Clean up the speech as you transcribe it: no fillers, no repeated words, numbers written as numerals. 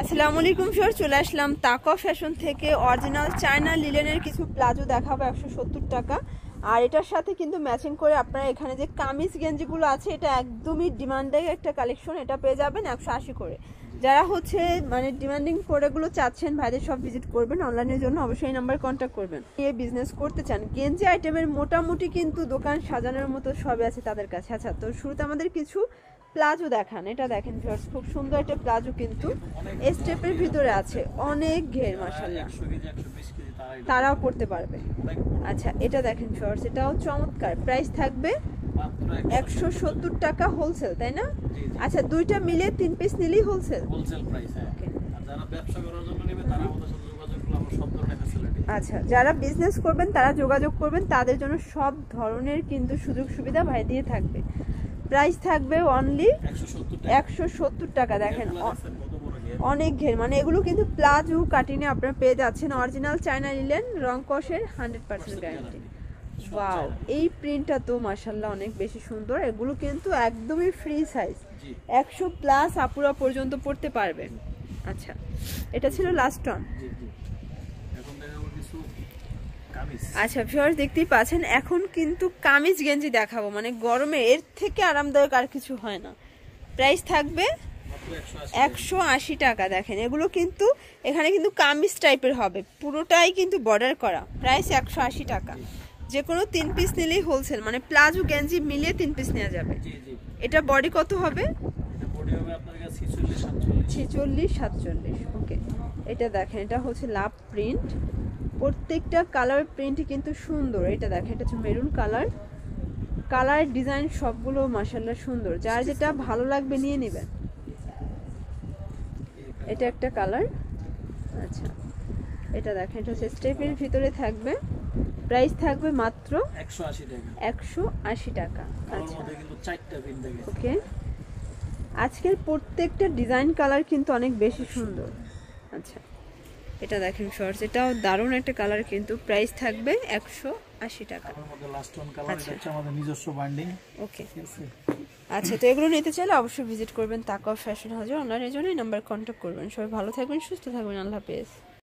আসসালামু আলাইকুম স্যার, চলে আসলাম তাকওয়া ফ্যাশন থেকে অরিজিনাল চায়না লিলেনের কিছু প্লাজো দেখাবো 170 টাকা। আর এটার সাথে কিন্তু ম্যাচিং করে আপনারা এখানে যে কামিজ গেঞ্জিগুলো আছে এটা একদমই ডিমান্ডিং একটা কালেকশন, এটা পেয়ে যাবেন 180 করে। যারা হচ্ছে মানে ডিমান্ডিং প্রোডাক্টগুলো চাচ্ছেন ভাইদের সব ভিজিট করবেন, অনলাইনের জন্য অবশ্যই এই নাম্বার কন্ট্যাক্ট করবেন। এই বিজনেস করতে চান গেঞ্জি আইটেমের মোটামুটি কিন্তু দোকান সাজানোর মতো সবই আছে তাদের কাছে। আচ্ছা, তো শুরুতে আমাদের কিছু প্লাজো দেখান। এটা দেখেন ভিউয়ার্স, খুব সুন্দর একটা প্লাজো, কিন্তু স্টেপের ভিতরে আছে, অনেক ঘের মাশাআল্লাহ, তারাও পড়তে পারবে। আচ্ছা, এটা দেখেন ভিউয়ার্স, এটাও চমৎকার। প্রাইস থাকবে 170 টাকা হোলসেল, তাই না? আচ্ছা, দুইটা মিলে 3 পিস নিলেই হোলসেল প্রাইস। হ্যাঁ, আর যারা ব্যবসা করার জন্য নেবে তারা আমাদের সাথে যোগাযোগ করলে আমরা সব ধরনের ফ্যাসিলিটি। আচ্ছা, যারা বিজনেস করবেন তারা যোগাযোগ করবেন, তাদের জন্য সব ধরনের কিন্তু সুযোগ সুবিধা ভাই দিয়ে থাকবে। প্রাইস থাকবে অনলি 170 টাকা। দেখেন অনেক ঘের, মানে এগুলো কিন্তু প্লাজো কাটিনে আপনারা পেয়ে যাচ্ছেন অরিজিনাল চায়না লিলেন, রং কষের 100% গ্যারান্টি। ওয়াও, এই প্রিন্টটা তো মাশাআল্লাহ অনেক বেশি সুন্দর। এগুলো কিন্তু একদমই ফ্রি সাইজ, 100 প্লাস আপুরা পর্যন্ত পড়তে পারবেন। আচ্ছা, এটা ছিল লাস্ট ওয়ান। আচ্ছা ভিউয়ার্স, দেখতেই পাচ্ছেন এখন কিন্তু কামিজ গেঞ্জি দেখাবো, মানে গরমে এর থেকে আরামদায়ক আর কিছু হয় না। প্রাইস থাকবে 180 টাকা। দেখেন এগুলো কিন্তু এখানে কিন্তু কামিজ টাইপের হবে, পুরোটাই কিন্তু বর্ডার করা। প্রাইস 180 টাকা। যে কোনো 3 পিস নিলেই হোলসেল, মানে প্লাজো গেঞ্জি মিলিয়ে 3 পিস নেওয়া যাবে। এটা বডি কত হবে? 46-47। ওকে, এটা দেখেন, এটা হচ্ছে লাভ প্রিন্ট, প্রত্যেকটা কালার প্রিন্টই কিন্তু সুন্দর। এটা দেখেন, এটা হচ্ছে মেরুন কালার, কালার ডিজাইন সবগুলো মাশাআল্লাহ সুন্দর। যার যেটা ভালো লাগবে নিয়ে নেবেন। এটা একটা কালার। আচ্ছা, এটা দেখেন, এটা হচ্ছে স্টেপের ভিতরে থাকবে। প্রাইস থাকবে মাত্র 180 টাকা। আচ্ছা, ওকে, আজকের প্রত্যেকটা ডিজাইন কালার কিন্তু অনেক বেশি সুন্দর। আচ্ছা, এটা দেখেন শর্টস, এটাও দারুণ একটা কালার, কিন্তু প্রাইস থাকবে 180 টাকা। ওকে, আচ্ছা, তো এগুলো নিতে চাইলে অবশ্যই ভিজিট করবেন তাকওয়া ফ্যাশন হাউসে, অনলাইনের জন্য এই নাম্বার কন্ট্যাক্ট করবেন। সবাই ভালো থাকবেন, সুস্থ থাকবেন, আল্লাহ হাফেজ।